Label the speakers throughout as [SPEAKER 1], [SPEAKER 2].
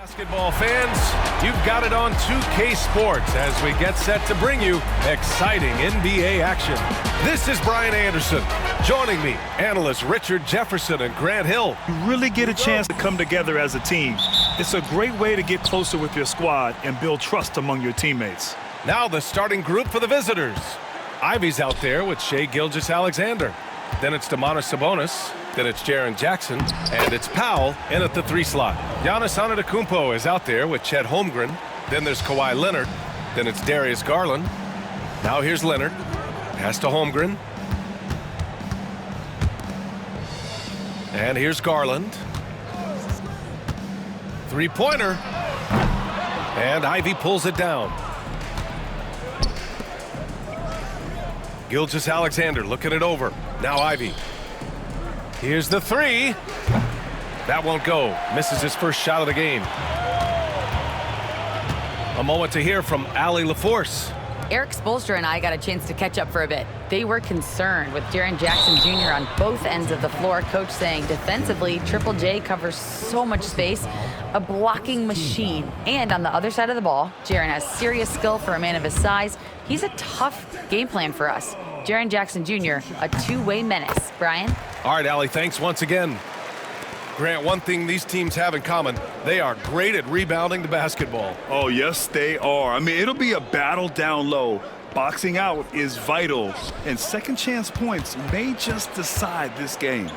[SPEAKER 1] Basketball fans, you've got it on 2K Sports as we get set to bring you exciting NBA action. This is Brian Anderson. Joining me, analysts Richard Jefferson and Grant Hill.
[SPEAKER 2] You really get a chance to come together as a team. It's a great way to get closer with your squad and build trust among your teammates.
[SPEAKER 1] Now the starting group for the visitors. Ivy's out there with Shai Gilgeous-Alexander. Then it's Domantas Sabonis. Then it's Jaren Jackson, and it's Powell in at the 3 slot. Giannis Antetokounmpo is out there with Chet Holmgren. Then there's Kawhi Leonard. Then it's Darius Garland. Now here's Leonard. Pass to Holmgren. And here's Garland. Three-pointer. And Ivy pulls it down. Gilgeous-Alexander looking it over. Now Ivy. Here's the 3. That won't go. Misses his first shot of the game. A moment to hear from Allie LaForce.
[SPEAKER 3] Eric Spoelstra and I got a chance to catch up for a bit. They were concerned with Jaren Jackson Jr. on both ends of the floor. Coach saying defensively, Triple J covers so much space, a blocking machine. And on the other side of the ball, Jaren has serious skill for a man of his size. He's a tough game plan for us. Jaren Jackson Jr., a two-way menace. Brian?
[SPEAKER 1] All right, Allie, thanks once again. Grant, one thing these teams have in common, they are great at rebounding the basketball.
[SPEAKER 2] Oh, yes, they are. I mean, it'll be a battle down low. Boxing out is vital, and second chance points may just decide this game.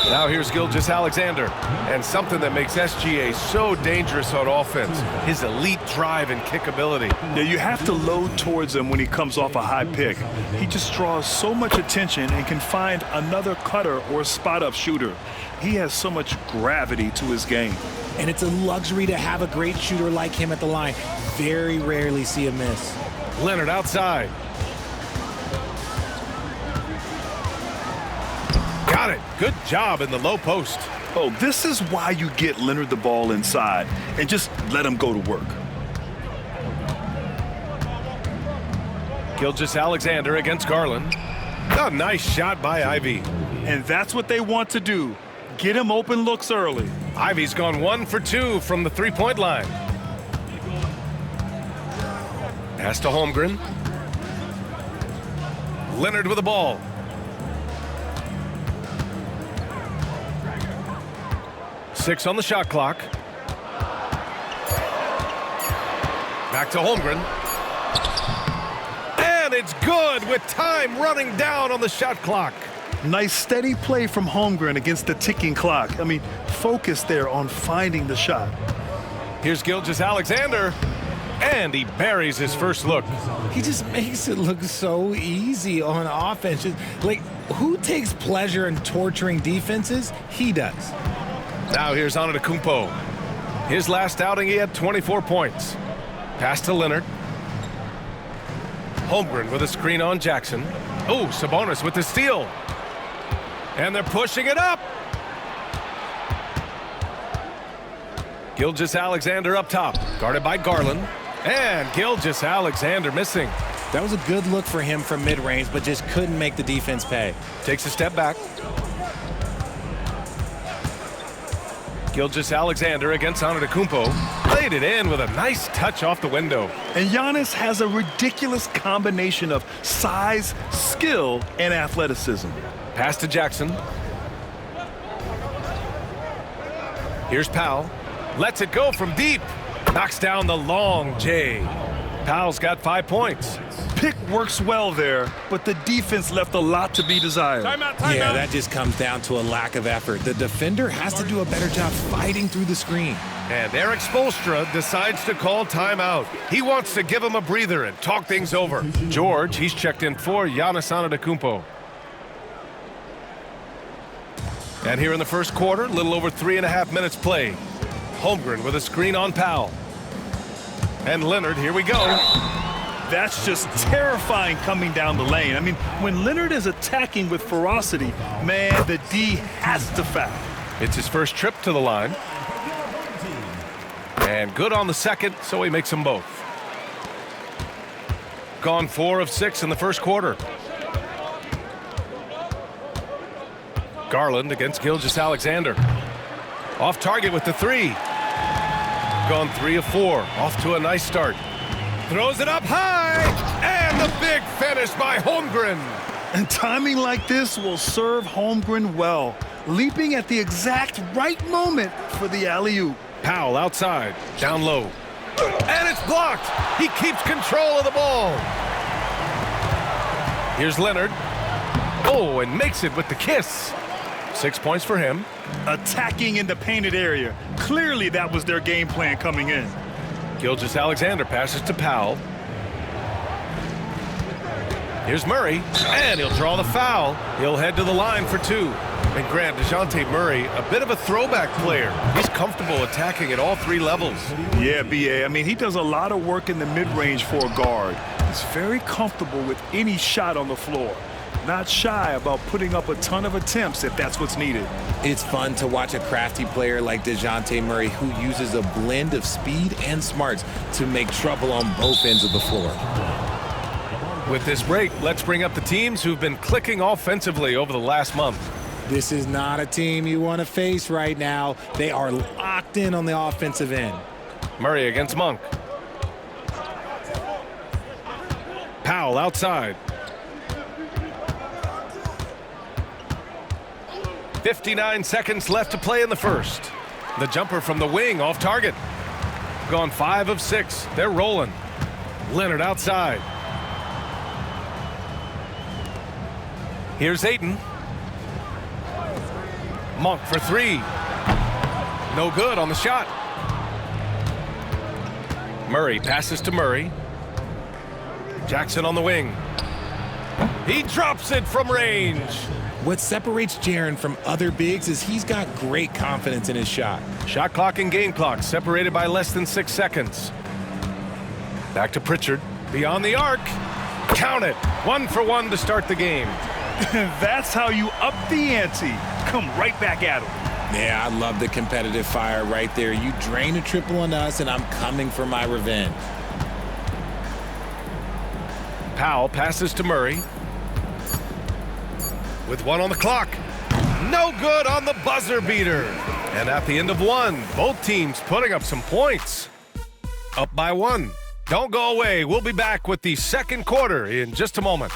[SPEAKER 1] Now here's Gilgeous-Alexander, and something that makes SGA so dangerous on offense, his elite drive and kick ability.
[SPEAKER 2] Yeah, you have to load towards him when he comes off a high pick. He just draws so much attention and can find another cutter or spot-up shooter. He has so much gravity to his game.
[SPEAKER 4] And it's a luxury to have a great shooter like him at the line. Very rarely see a miss.
[SPEAKER 1] Leonard outside. Got it. Good job in the low post.
[SPEAKER 2] Oh, this is why you get Leonard the ball inside and just let him go to work.
[SPEAKER 1] Gilgeous-Alexander against Garland. A nice shot by Ivy.
[SPEAKER 2] And that's what they want to do. Get him open looks early.
[SPEAKER 1] Ivy's gone 1 for 2 from the three-point line. Pass to Holmgren. Leonard with the ball. Six on the shot clock. Back to Holmgren. And it's good with time running down on the shot clock.
[SPEAKER 2] Nice steady play from Holmgren against the ticking clock. I mean, focus there on finding the shot.
[SPEAKER 1] Here's Gilgeous-Alexander. And he buries his first look.
[SPEAKER 4] He just makes it look so easy on offense. Like, who takes pleasure in torturing defenses? He does.
[SPEAKER 1] Now here's Antetokounmpo. His last outing, he had 24 points. Pass to Leonard. Holmgren with a screen on Jackson. Oh, Sabonis with the steal. And they're pushing it up. Gilgeous-Alexander up top, guarded by Garland. And Gilgeous-Alexander missing.
[SPEAKER 4] That was a good look for him from mid-range, but just couldn't make the defense pay.
[SPEAKER 1] Takes a step back. Gilgeous-Alexander against Antetokounmpo. Played it in with a nice touch off the window.
[SPEAKER 2] And Giannis has a ridiculous combination of size, skill, and athleticism.
[SPEAKER 1] Pass to Jackson. Here's Powell. Lets it go from deep. Knocks down the long J. Powell's got 5 points.
[SPEAKER 2] Pick works well there, but the defense left a lot to be desired.
[SPEAKER 1] Timeout.
[SPEAKER 4] Yeah, that just comes down to a lack of effort. The defender has to do a better job fighting through the screen.
[SPEAKER 1] And Eric Spoelstra decides to call timeout. He wants to give him a breather and talk things over. George, he's checked in for Giannis Antetokounmpo. And here in the first quarter, a little over 3.5 minutes played. Holmgren with a screen on Powell. And Leonard, here we go.
[SPEAKER 2] That's just terrifying coming down the lane. I mean, when Leonard is attacking with ferocity, man, the D has to foul.
[SPEAKER 1] It's his first trip to the line. And good on the second, so he makes them both. Gone 4 of 6 in the first quarter. Garland against Gilgeous-Alexander. Off target with the 3. Gone 3 of 4. Off to a nice start. Throws it up high. And the big finish by Holmgren.
[SPEAKER 2] And timing like this will serve Holmgren well, leaping at the exact right moment for the alley-oop.
[SPEAKER 1] Powell outside, down low. And it's blocked. He keeps control of the ball. Here's Leonard. Oh, and makes it with the kiss. 6 points for him.
[SPEAKER 2] Attacking in the painted area. Clearly that was their game plan coming in.
[SPEAKER 1] Gilgeous-Alexander passes to Powell. Here's Murray, and he'll draw the foul. He'll head to the line for 2. And Grant, DeJounte Murray, a bit of a throwback player. He's comfortable attacking at all 3 levels.
[SPEAKER 2] Yeah, B.A. I mean, he does a lot of work in the mid-range for a guard. He's very comfortable with any shot on the floor. Not shy about putting up a ton of attempts if that's what's needed.
[SPEAKER 4] It's fun to watch a crafty player like DeJounte Murray who uses a blend of speed and smarts to make trouble on both ends of the floor.
[SPEAKER 1] With this break, let's bring up the teams who've been clicking offensively over the last month.
[SPEAKER 4] This is not a team you want to face right now. They are locked in on the offensive end.
[SPEAKER 1] Murray against Monk. Powell outside. 59 seconds left to play in the first. The jumper from the wing off target. Gone 5 of 6. They're rolling. Leonard outside. Here's Ayton. Monk for 3. No good on the shot. Murray passes to Murray. Jackson on the wing. He drops it from range.
[SPEAKER 4] What separates Jaren from other bigs is he's got great confidence in his shot.
[SPEAKER 1] Shot clock and game clock separated by less than 6 seconds. Back to Pritchard. Beyond the arc. Count it. 1 for 1 to start the game.
[SPEAKER 2] That's how you up the ante. Come right back at him.
[SPEAKER 4] Yeah, I love the competitive fire right there. You drain a triple on us, and I'm coming for my revenge.
[SPEAKER 1] Powell passes to Murray. With 1 on the clock. No good on the buzzer beater. And at the end of 1, both teams putting up some points. Up by 1. Don't go away. We'll be back with the second quarter in just a moment.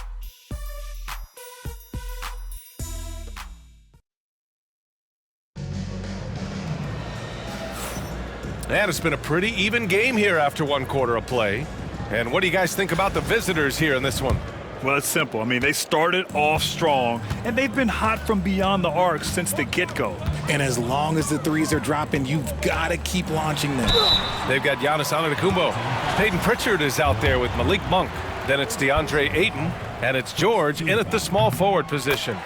[SPEAKER 1] And it's been a pretty even game here after 1 quarter of play. And what do you guys think about the visitors here in this one?
[SPEAKER 2] Well, it's simple. I mean, they started off strong, and they've been hot from beyond the arc since the get-go.
[SPEAKER 4] And as long as the threes are dropping, you've got to keep launching them.
[SPEAKER 1] They've got Giannis Antetokounmpo. Peyton Pritchard is out there with Malik Monk. Then it's DeAndre Ayton, and it's George in at the small forward position.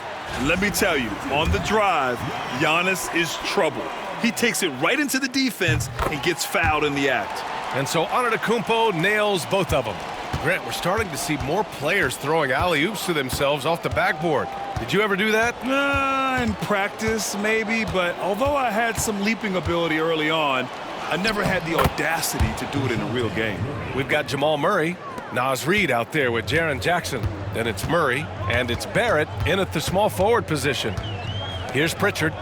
[SPEAKER 2] Let me tell you, on the drive, Giannis is trouble. He takes it right into the defense and gets fouled in the act.
[SPEAKER 1] And so Antetokounmpo nails both of them. Grant, we're starting to see more players throwing alley-oops to themselves off the backboard. Did you ever do that?
[SPEAKER 2] In practice, maybe, but although I had some leaping ability early on, I never had the audacity to do it in a real game.
[SPEAKER 1] We've got Jamal Murray, Naz Reid out there with Jaren Jackson. Then it's Murray, and it's Barrett in at the small forward position. Here's Pritchard.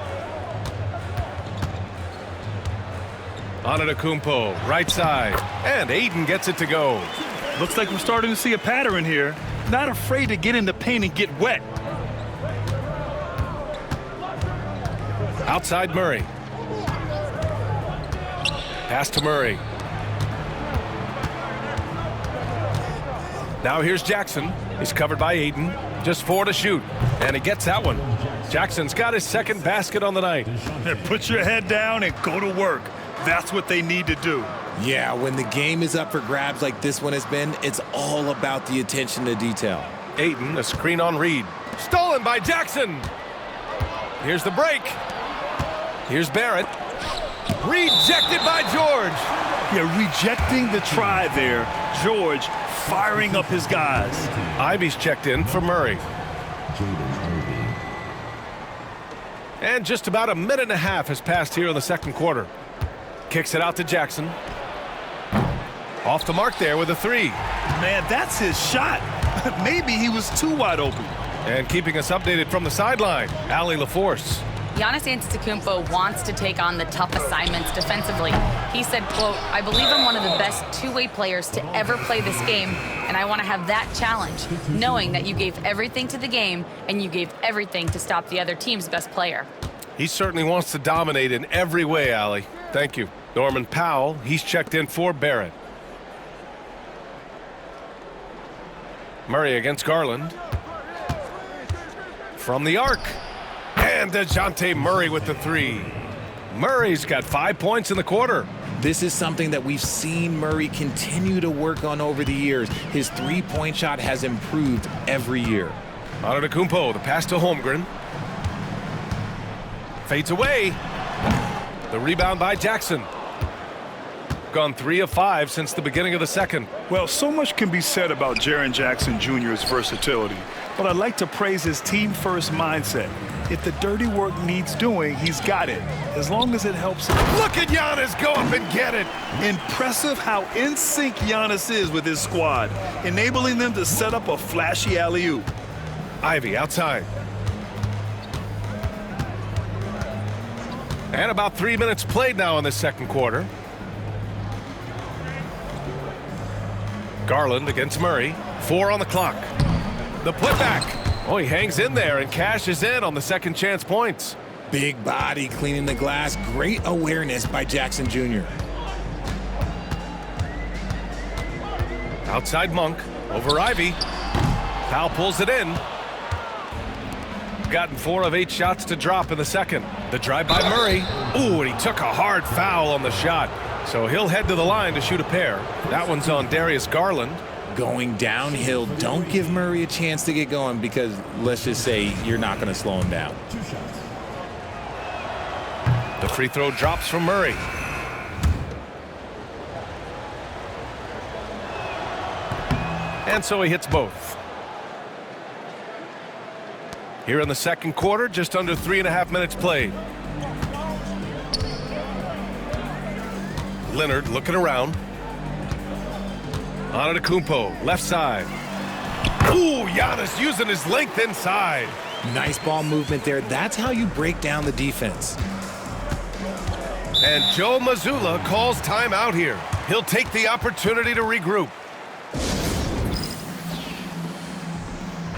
[SPEAKER 1] Antetokounmpo, right side, and Ayton gets it to go.
[SPEAKER 2] Looks like we're starting to see a pattern here. Not afraid to get in the paint and get wet.
[SPEAKER 1] Outside Murray. Pass to Murray. Now here's Jackson. He's covered by Ayton. Just 4 to shoot, and he gets that one. Jackson's got his second basket on the night.
[SPEAKER 2] Put your head down and go to work. That's what they need to do.
[SPEAKER 4] Yeah, when the game is up for grabs like this one has been, it's all about the attention to detail.
[SPEAKER 1] Ayton, a screen on Reid. Stolen by Jackson. Here's the break. Here's Barrett. Rejected by George.
[SPEAKER 2] Yeah, rejecting the try there. George firing up his guys.
[SPEAKER 1] Ivy's checked in for Murray. And just about a minute and a half has passed here in the second quarter. Kicks it out to Jackson. Off the mark there with a 3.
[SPEAKER 2] Man, that's his shot. Maybe he was too wide open.
[SPEAKER 1] And keeping us updated from the sideline, Allie LaForce.
[SPEAKER 3] Giannis Antetokounmpo wants to take on the tough assignments defensively. He said, quote, "I believe I'm one of the best two-way players to ever play this game, and I want to have that challenge, knowing that you gave everything to the game and you gave everything to stop the other team's best player."
[SPEAKER 1] He certainly wants to dominate in every way, Allie. Thank you. Norman Powell, he's checked in for Barrett. Murray against Garland. From the arc. And DeJounte Murray with the three. Murray's got 5 points in the quarter.
[SPEAKER 4] This is something that we've seen Murray continue to work on over the years. His three-point shot has improved every year.
[SPEAKER 1] Antetokounmpo, the pass to Holmgren. Fades away. The rebound by Jackson. Gone 3 of 5 since the beginning of the second.
[SPEAKER 2] Well, so much can be said about Jaren Jackson Jr.'s versatility, but I'd like to praise his team-first mindset. If the dirty work needs doing, he's got it, as long as it helps him.
[SPEAKER 1] Look at Giannis go up and get it.
[SPEAKER 2] Impressive how in sync Giannis is with his squad, enabling them to set up a flashy alley-oop.
[SPEAKER 1] Ivy outside. And about 3 minutes played now in the second quarter. Garland against Murray. 4 on the clock. The putback. Oh, he hangs in there and cashes in on the second chance points.
[SPEAKER 4] Big body cleaning the glass. Great awareness by Jackson Jr.
[SPEAKER 1] Outside Monk. Over Ivy. Powell pulls it in. Gotten 4 of 8 shots to drop in the second. The drive by Murray. Ooh, and he took a hard foul on the shot. So he'll head to the line to shoot a pair. That one's on Darius Garland.
[SPEAKER 4] Going downhill, don't give Murray a chance to get going because let's just say you're not going to slow him down.
[SPEAKER 1] The free throw drops from Murray. And so he hits both. Here in the second quarter, just under 3.5 minutes played. Leonard looking around. Antetokounmpo, left side. Ooh, Giannis using his length inside.
[SPEAKER 4] Nice ball movement there. That's how you break down the defense.
[SPEAKER 1] And Joe Mazzulla calls timeout here. He'll take the opportunity to regroup.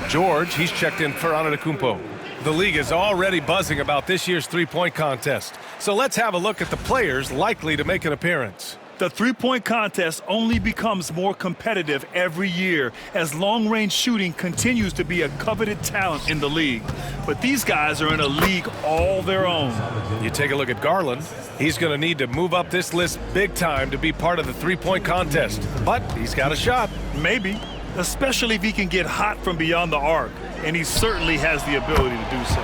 [SPEAKER 1] George, he's checked in for Antetokounmpo. The league is already buzzing about this year's three-point contest. So let's have a look at the players likely to make an appearance.
[SPEAKER 2] The three-point contest only becomes more competitive every year as long-range shooting continues to be a coveted talent in the league. But these guys are in a league all their own.
[SPEAKER 1] You take a look at Garland. He's going to need to move up this list big time to be part of the three-point contest. But he's got a shot.
[SPEAKER 2] Maybe, especially if he can get hot from beyond the arc. And he certainly has the ability to do so.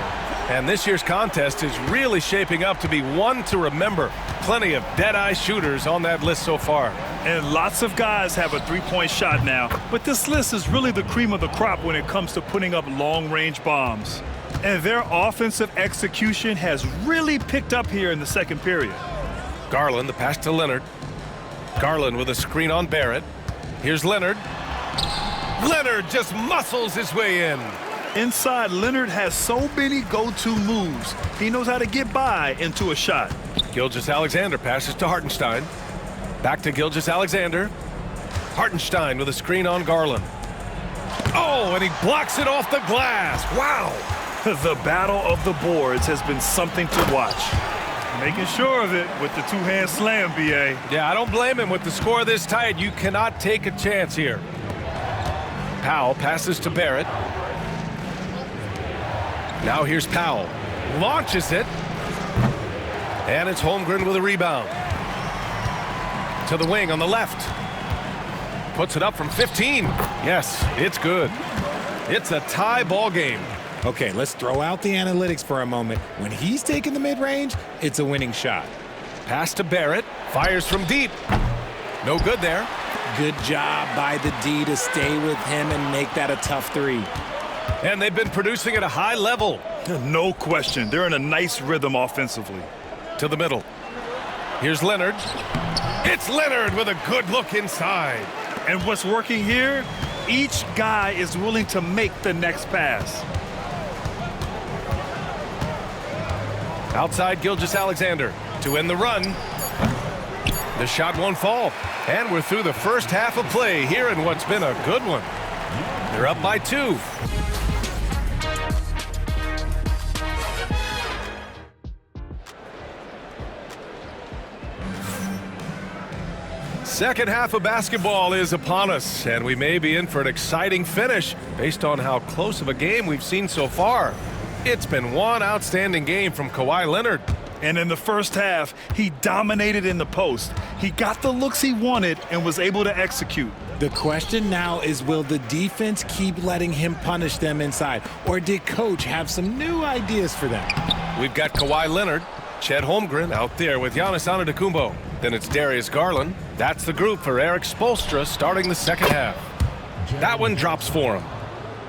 [SPEAKER 1] And this year's contest is really shaping up to be one to remember. Plenty of dead-eye shooters on that list so far.
[SPEAKER 2] And lots of guys have a three-point shot now, but this list is really the cream of the crop when it comes to putting up long-range bombs. And their offensive execution has really picked up here in the second period.
[SPEAKER 1] Garland, the pass to Leonard. Garland with a screen on Barrett. Here's Leonard. Leonard just muscles his way in.
[SPEAKER 2] Inside, Leonard has so many go-to moves. He knows how to get by into a shot.
[SPEAKER 1] Gilgeous-Alexander passes to Hartenstein. Back to Gilgeous-Alexander. Hartenstein with a screen on Garland. Oh, and he blocks it off the glass. Wow.
[SPEAKER 2] The battle of the boards has been something to watch. Making sure of it with the two-hand slam, B.A.
[SPEAKER 1] Yeah, I don't blame him. With the score this tight, you cannot take a chance here. Powell passes to Barrett. Now here's Powell. Launches it. And it's Holmgren with a rebound. To the wing on the left. Puts it up from 15. Yes, it's good. It's a tie ball game.
[SPEAKER 4] Okay, let's throw out the analytics for a moment. When he's taking the mid-range, it's a winning shot.
[SPEAKER 1] Pass to Barrett. Fires from deep. No good there.
[SPEAKER 4] Good job by the D to stay with him and make that a tough three.
[SPEAKER 1] And they've been producing at a high level.
[SPEAKER 2] No question. They're in a nice rhythm offensively.
[SPEAKER 1] To the middle. Here's Leonard. It's Leonard with a good look inside.
[SPEAKER 2] And what's working here? Each guy is willing to make the next pass.
[SPEAKER 1] Outside Gilgeous-Alexander to end the run. The shot won't fall. And we're through the first half of play here in what's been a good one. They're up by 2. Second half of basketball is upon us, and we may be in for an exciting finish based on how close of a game we've seen so far. It's been one outstanding game from Kawhi Leonard.
[SPEAKER 2] And in the first half, he dominated in the post. He got the looks he wanted and was able to execute.
[SPEAKER 4] The question now is, will the defense keep letting him punish them inside, or did Coach have some new ideas for them?
[SPEAKER 1] We've got Kawhi Leonard, Chet Holmgren out there with Giannis Antetokounmpo. Then it's Darius Garland. That's the group for Eric Spoelstra starting the second half. That one drops for him.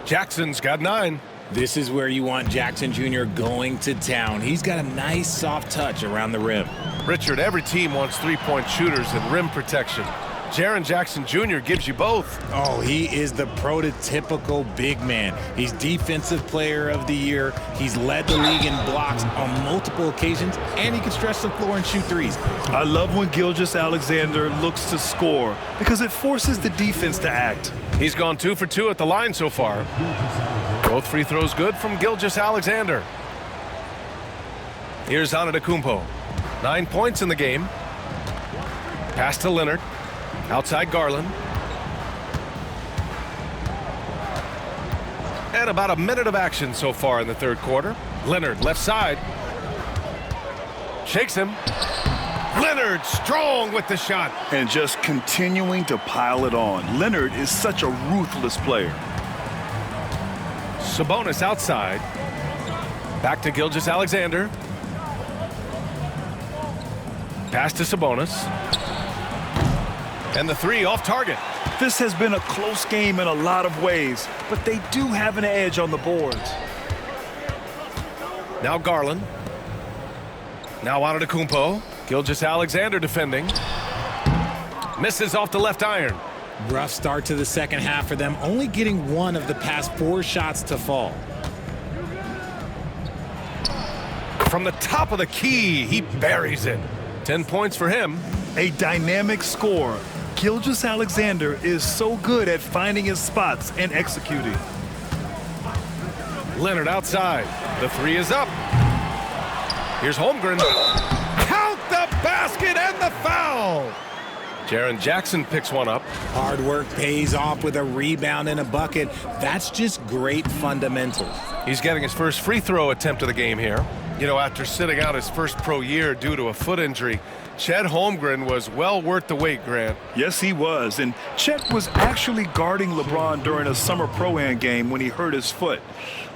[SPEAKER 1] Jackson's got 9.
[SPEAKER 4] This is where you want Jackson Jr. going to town. He's got a nice soft touch around the rim.
[SPEAKER 1] Richard, every team wants three-point shooters and rim protection. Jaren Jackson Jr. gives you both.
[SPEAKER 4] Oh, he is the prototypical big man. He's Defensive Player of the Year. He's led the league in blocks on multiple occasions, and he can stretch the floor and shoot threes.
[SPEAKER 2] I love when Gilgeous-Alexander looks to score because it forces the defense to act.
[SPEAKER 1] He's gone 2 for 2 at the line so far. Both free throws good from Gilgeous-Alexander. Here's Antetokounmpo. 9 points in the game. Pass to Leonard. Outside Garland. And about a minute of action so far in the third quarter. Leonard left side. Shakes him. Leonard strong with the shot.
[SPEAKER 2] And just continuing to pile it on. Leonard is such a ruthless player.
[SPEAKER 1] Sabonis outside. Back to Gilgeous-Alexander. Pass to Sabonis. And the 3 off target.
[SPEAKER 2] This has been a close game in a lot of ways, but they do have an edge on the boards.
[SPEAKER 1] Now Garland. Now Antetokounmpo. Gilgeous-Alexander defending. Misses off the left iron.
[SPEAKER 4] Rough start to the second half for them, only getting 1 of the past 4 shots to fall.
[SPEAKER 1] From the top of the key, he buries it. 10 points for him.
[SPEAKER 2] A dynamic scorer. Gilgeous-Alexander is so good at finding his spots and executing.
[SPEAKER 1] Leonard outside. The 3 is up. Here's Holmgren. Count the basket and the foul. Jaren Jackson picks one up.
[SPEAKER 4] Hard work pays off with a rebound and a bucket. That's just great fundamentals.
[SPEAKER 1] He's getting his first free throw attempt of the game here. You know, after sitting out his first pro year due to a foot injury, Chet Holmgren was well worth the wait, Grant.
[SPEAKER 2] Yes, he was. And Chet was actually guarding LeBron during a summer Pro-Am game when he hurt his foot.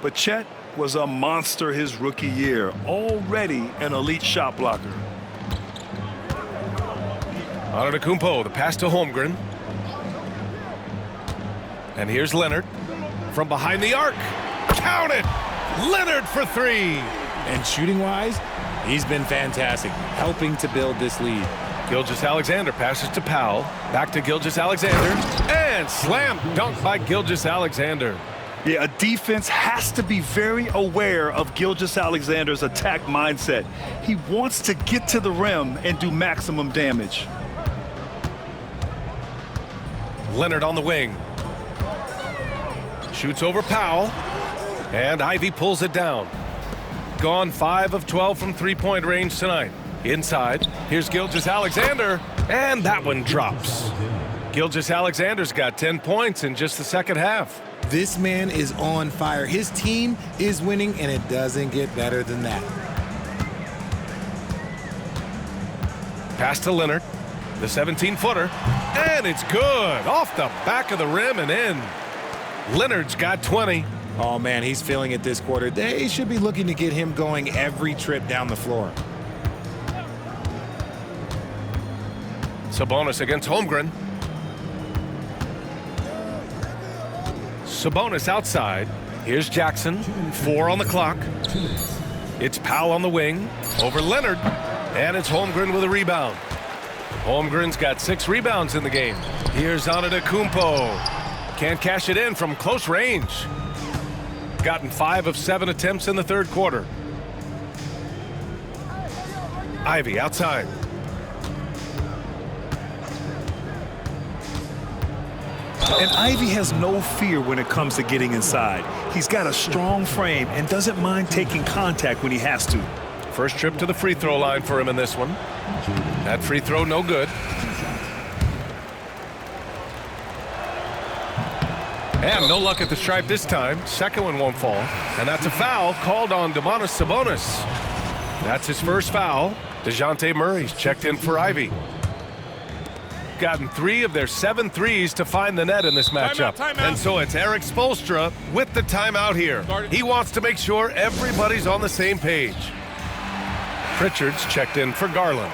[SPEAKER 2] But Chet was a monster his rookie year, already an elite shot blocker.
[SPEAKER 1] Antetokounmpo, the pass to Holmgren. And here's Leonard from behind the arc. Count it! Leonard for 3.
[SPEAKER 4] And shooting-wise, he's been fantastic, helping to build this lead.
[SPEAKER 1] Gilgeous-Alexander passes to Powell. Back to Gilgeous-Alexander. And slam dunk by Gilgeous-Alexander.
[SPEAKER 2] Yeah, a defense has to be very aware of Gilgeous-Alexander's attack mindset. He wants to get to the rim and do maximum damage.
[SPEAKER 1] Leonard on the wing. Shoots over Powell. And Ivy pulls it down. Gone 5 of 12 from three-point range tonight. Inside, here's Gilgeous-Alexander, and that one drops. Gilgeous-Alexander's got 10 points in just the second half.
[SPEAKER 4] This man is on fire. His team is winning, and it doesn't get better than that.
[SPEAKER 1] Pass to Leonard, the 17-footer, and it's good. Off the back of the rim and in. Leonard's got 20.
[SPEAKER 4] Oh, man, he's feeling it this quarter. They should be looking to get him going every trip down the floor.
[SPEAKER 1] Sabonis against Holmgren. Sabonis outside. Here's Jackson. 4 on the clock. It's Powell on the wing. Over Leonard. And it's Holmgren with a rebound. Holmgren's got 6 rebounds in the game. Here's Antetokounmpo. Can't cash it in from close range. Gotten 5 of 7 attempts in the third quarter. Ivy outside.
[SPEAKER 2] And Ivy has no fear when it comes to getting inside. He's got a strong frame and doesn't mind taking contact when he has to.
[SPEAKER 1] First trip to the free throw line for him in this one. That free throw no good. And no luck at the stripe this time. Second one won't fall. And that's a foul called on Domantas Sabonis. That's his first foul. DeJounte Murray's checked in for Ivy. Gotten 3 of their 7 threes to find the net in this matchup.
[SPEAKER 5] Timeout.
[SPEAKER 1] And so it's Eric Spoelstra with the timeout here. He wants to make sure everybody's on the same page. Pritchard's checked in for Garland.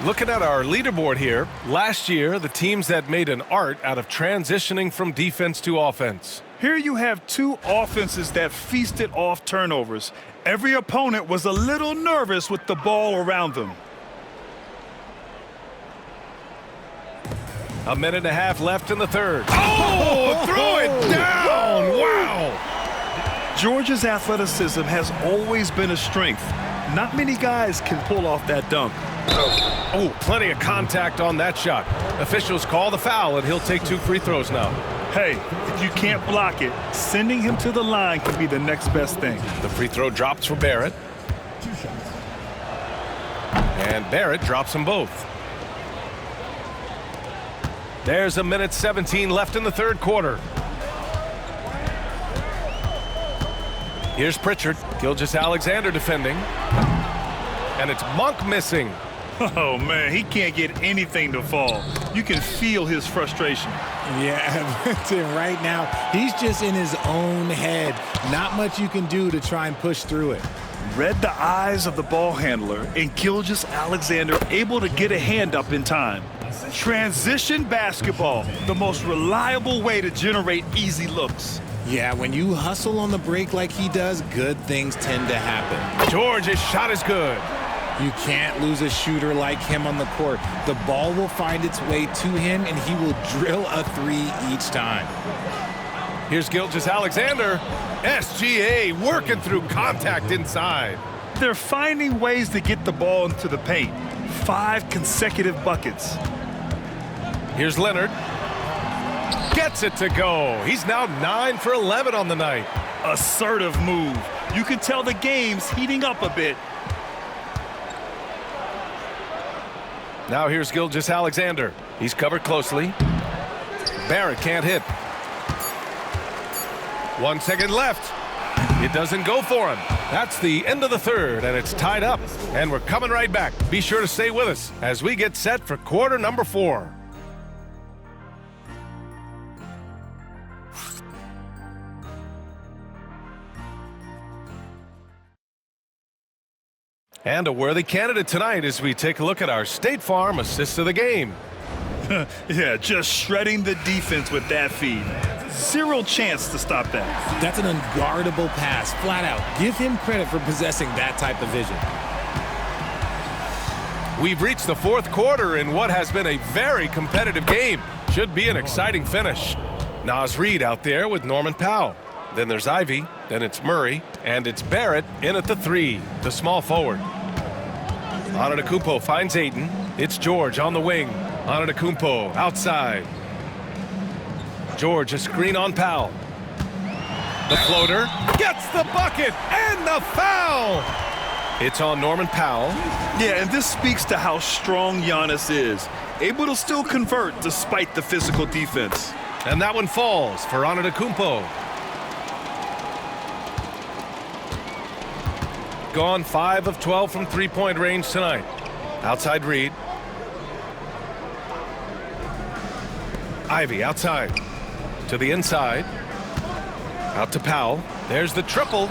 [SPEAKER 1] Looking at our leaderboard here, last year the teams that made an art out of transitioning from defense to offense.
[SPEAKER 2] Here you have 2 offenses that feasted off turnovers. Every opponent was a little nervous with the ball around them.
[SPEAKER 1] A minute and a half left in the third. Oh, throw it down! Wow!
[SPEAKER 2] Georgia's athleticism has always been a strength. Not many guys can pull off that dunk.
[SPEAKER 1] Oh, plenty of contact on that shot. Officials call the foul, and he'll take 2 free throws now.
[SPEAKER 2] Hey, if you can't block it, sending him to the line could be the next best thing.
[SPEAKER 1] The free throw drops for Barrett. And Barrett drops them both. There's a minute 17 left in the third quarter. Here's Pritchard. Gilgeous-Alexander defending. And it's Monk missing.
[SPEAKER 2] Oh, man, he can't get anything to fall. You can feel his frustration.
[SPEAKER 4] Yeah, Tim, right now, he's just in his own head. Not much you can do to try and push through it.
[SPEAKER 2] Read the eyes of the ball handler, and Gilgeous-Alexander able to get a hand up in time. Transition basketball, the most reliable way to generate easy looks.
[SPEAKER 4] Yeah, when you hustle on the break like he does, good things tend to happen.
[SPEAKER 1] George's shot is good.
[SPEAKER 4] You can't lose a shooter like him on the court. The ball will find its way to him, and he will drill a 3 each time.
[SPEAKER 1] Here's Gilgeous-Alexander. SGA working through contact inside.
[SPEAKER 2] They're finding ways to get the ball into the paint. 5 consecutive buckets.
[SPEAKER 1] Here's Leonard. Gets it to go. He's now 9 for 11 on the night.
[SPEAKER 2] Assertive move. You can tell the game's heating up a bit.
[SPEAKER 1] Now here's Gilgeous-Alexander. He's covered closely. Barrett can't hit. 1 second left. It doesn't go for him. That's the end of the third, and it's tied up. And we're coming right back. Be sure to stay with us as we get set for quarter number 4. And a worthy candidate tonight as we take a look at our State Farm assist of the game.
[SPEAKER 2] Yeah, just shredding the defense with that feed. 0 chance to stop that.
[SPEAKER 4] That's an unguardable pass, flat out. Give him credit for possessing that type of vision.
[SPEAKER 1] We've reached the 4th quarter in what has been a very competitive game. Should be an exciting finish. Naz Reid out there with Norman Powell. Then there's Ivy, then it's Murray, and it's Barrett in at the 3, the small forward. Antetokounmpo finds Ayton. It's George on the wing. Antetokounmpo outside. George a screen on Powell. The floater gets the bucket and the foul. It's on Norman Powell.
[SPEAKER 2] Yeah, and this speaks to how strong Giannis is. Able to still convert despite the physical defense.
[SPEAKER 1] And that one falls for Antetokounmpo. Gone 5 of 12 from three-point range tonight. Outside Reed. Ivy outside. To the inside. Out to Powell. There's the triple.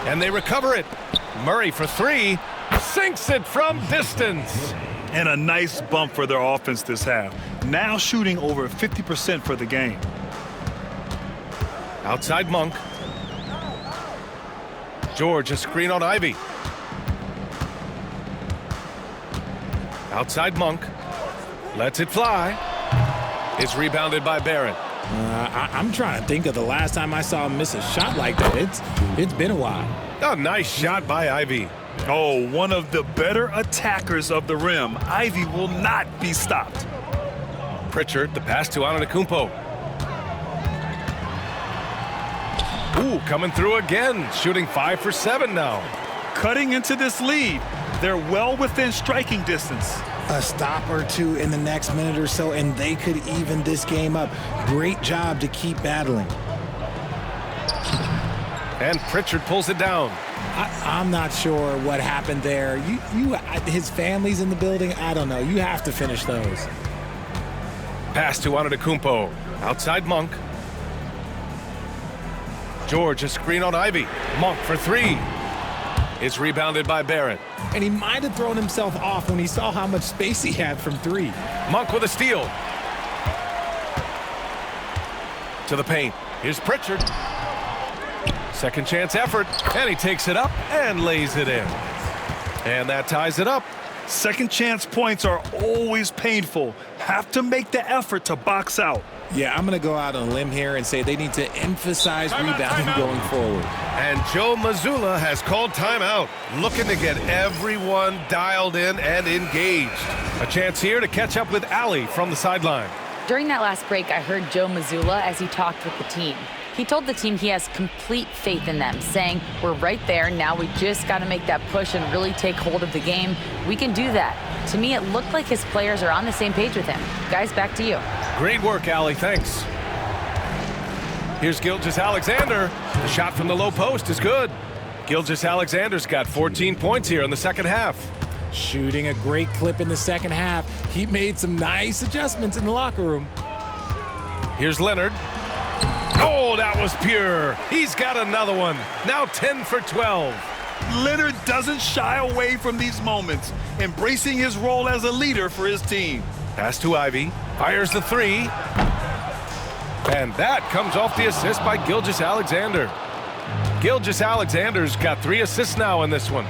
[SPEAKER 1] And they recover it. Murray for 3. Sinks it from distance.
[SPEAKER 2] And a nice bump for their offense this half. Now shooting over 50% for the game.
[SPEAKER 1] Outside Monk. George a screen on Ivy. Outside Monk. Lets it fly. It's rebounded by Barrett.
[SPEAKER 4] I'm trying to think of the last time I saw him miss a shot like that. It's been a while.
[SPEAKER 1] A nice shot by Ivy.
[SPEAKER 2] Oh, one of the better attackers of the rim. Ivy will not be stopped.
[SPEAKER 1] Pritchard, the pass to Antetokounmpo. Ooh, coming through again, shooting 5 for 7 now.
[SPEAKER 2] Cutting into this lead. They're well within striking distance.
[SPEAKER 4] A stop or two in the next minute or so, and they could even this game up. Great job to keep battling.
[SPEAKER 1] And Pritchard pulls it down.
[SPEAKER 4] I'm not sure what happened there. His family's in the building. I don't know. You have to finish those.
[SPEAKER 1] Pass to Antetokounmpo. Outside Monk. George, a screen on Ivy. Monk for 3. It's rebounded by Barrett.
[SPEAKER 4] And he might have thrown himself off when he saw how much space he had from 3.
[SPEAKER 1] Monk with a steal. To the paint. Here's Pritchard. Second chance effort. And he takes it up and lays it in. And that ties it up.
[SPEAKER 2] Second chance points are always painful. Have to make the effort to box out.
[SPEAKER 4] Yeah, I'm going to go out on a limb here and say they need to emphasize rebounding going forward.
[SPEAKER 1] And Joe Mazzulla has called timeout, looking to get everyone dialed in and engaged. A chance here to catch up with Allie from the sideline.
[SPEAKER 3] During that last break, I heard Joe Mazzulla as he talked with the team. He told the team he has complete faith in them, saying, we're right there, now we just got to make that push and really take hold of the game. We can do that. To me, it looked like his players are on the same page with him. Guys, back to you.
[SPEAKER 1] Great work, Allie, thanks. Here's Gilgeous-Alexander. The shot from the low post is good. Gilgeous-Alexander's got 14 points here in the second half.
[SPEAKER 4] Shooting a great clip in the second half. He made some nice adjustments in the locker room.
[SPEAKER 1] Here's Leonard. Oh, that was pure. He's got another one. Now 10 for 12.
[SPEAKER 2] Leonard doesn't shy away from these moments, embracing his role as a leader for his team.
[SPEAKER 1] Pass to Ivy. Fires the 3. And that comes off the assist by Gilgeous-Alexander. Gilgeous-Alexander's got 3 assists now in this one.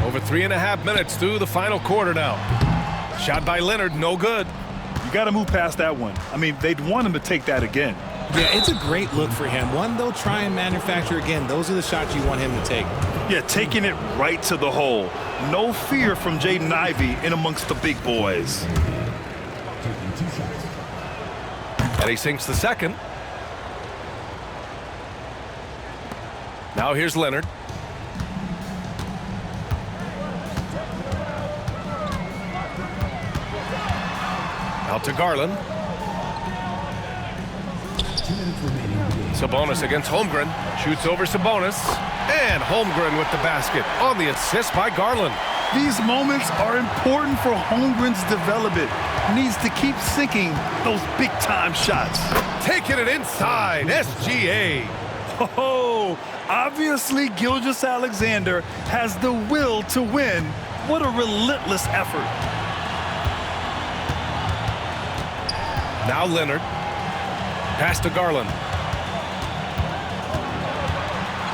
[SPEAKER 1] Over 3.5 minutes through the final quarter now. Shot by Leonard, no good.
[SPEAKER 2] You got to move past that one. I mean, they'd want him to take that again.
[SPEAKER 4] Yeah, it's a great look for him. One they'll try and manufacture again. Those are the shots you want him to take.
[SPEAKER 2] Yeah, taking it right to the hole. No fear from Jaden Ivey in amongst the big boys.
[SPEAKER 1] And he sinks the second. Now here's Leonard. Out to Garland. Sabonis against Holmgren. Shoots over Sabonis. And Holmgren with the basket on the assist by Garland.
[SPEAKER 2] These moments are important for Holmgren's development. Needs to keep sinking those big-time shots.
[SPEAKER 1] Taking it inside, SGA.
[SPEAKER 2] Oh, obviously Gilgeous-Alexander has the will to win. What a relentless effort.
[SPEAKER 1] Now Leonard. Pass to Garland.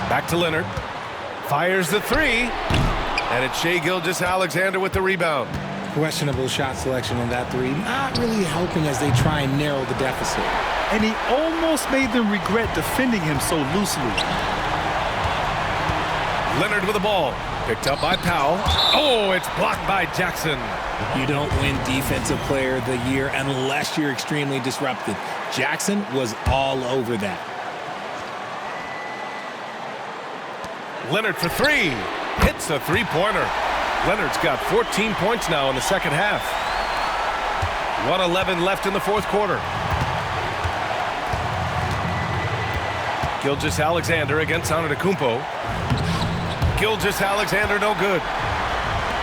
[SPEAKER 1] Back to Leonard. Fires the 3. And it's Shai Gilgeous-Alexander with the rebound.
[SPEAKER 4] Questionable shot selection on that 3. Not really helping as they try and narrow the deficit.
[SPEAKER 2] And he almost made them regret defending him so loosely.
[SPEAKER 1] Leonard with the ball. Picked up by Powell. Oh, it's blocked by Jackson.
[SPEAKER 4] You don't win Defensive Player of the Year unless you're extremely disruptive. Jackson was all over that.
[SPEAKER 1] Leonard for 3. Hits a 3-pointer. Leonard's got 14 points now in the second half. 1:11 left in the fourth quarter. Gilgeous-Alexander against Antetokounmpo. Gilgeous-Alexander no good.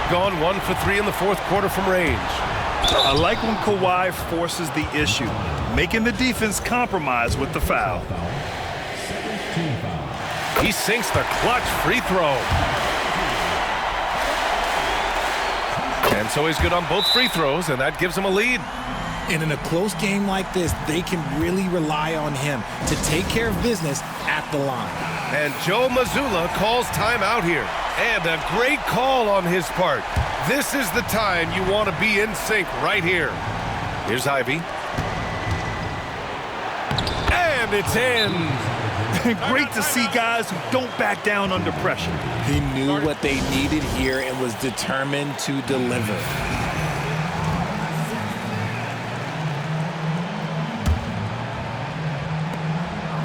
[SPEAKER 1] Gone 1 for 3 in the fourth quarter from range.
[SPEAKER 2] I like when Kawhi forces the issue, making the defense compromise with the foul.
[SPEAKER 1] He sinks the clutch free throw. And so he's good on both free throws, and that gives him a lead.
[SPEAKER 4] And in a close game like this, they can really rely on him to take care of business at the line.
[SPEAKER 1] And Joe Mazzulla calls timeout here. And a great call on his part. This is the time you want to be in sync right here. Here's Ivy. And it's in.
[SPEAKER 2] And great to see guys who don't back down under pressure.
[SPEAKER 4] He knew what they needed here and was determined to deliver.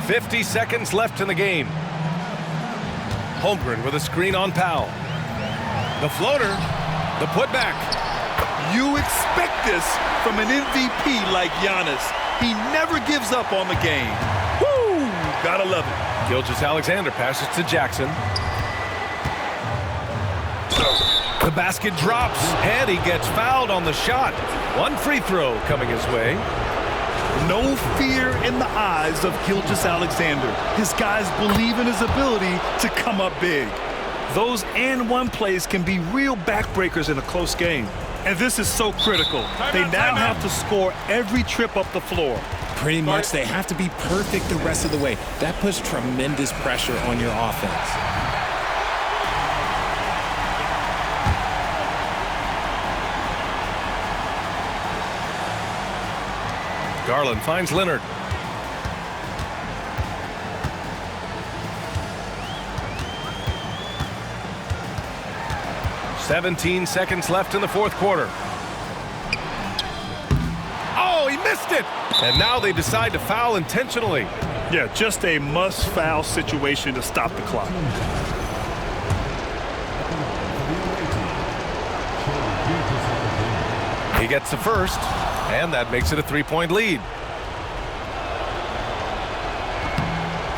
[SPEAKER 1] "50 seconds left in the game. Holmgren with a screen on Powell. The floater, the putback.
[SPEAKER 2] You expect this from an MVP like Giannis. He never gives up on the game. Woo! Gotta love it.
[SPEAKER 1] Gilgeous-Alexander passes to Jackson. The basket drops, and he gets fouled on the shot. One free throw coming his way.
[SPEAKER 2] No fear in the eyes of Gilgeous-Alexander. His guys believe in his ability to come up big. Those and-one plays can be real backbreakers in a close game. And this is so critical. They now have to score every trip up the floor.
[SPEAKER 4] Pretty much they have to be perfect the rest of the way. That puts tremendous pressure on your offense.
[SPEAKER 1] Garland finds Leonard. "17 seconds left in the fourth quarter. Oh, he missed it! And now they decide to foul intentionally.
[SPEAKER 2] Yeah, just a must-foul situation to stop the clock.
[SPEAKER 1] He gets the first, and that makes it a three-point lead.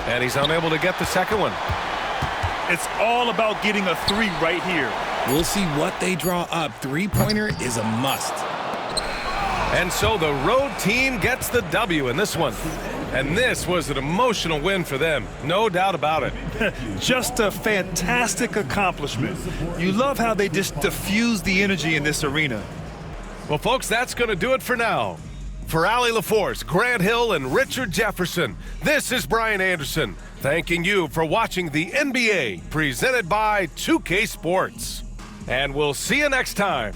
[SPEAKER 1] And he's unable to get the second one.
[SPEAKER 2] It's all about getting a three right here.
[SPEAKER 4] We'll see what they draw up. Three-pointer is a must.
[SPEAKER 1] And so the road team gets the W in this one. And this was an emotional win for them, no doubt about it.
[SPEAKER 2] Just a fantastic accomplishment. You love how they just diffuse the energy in this arena.
[SPEAKER 1] Well, folks, that's going to do it for now. For Allie LaForce, Grant Hill, and Richard Jefferson, this is Brian Anderson, thanking you for watching the NBA presented by 2K Sports. And we'll see you next time.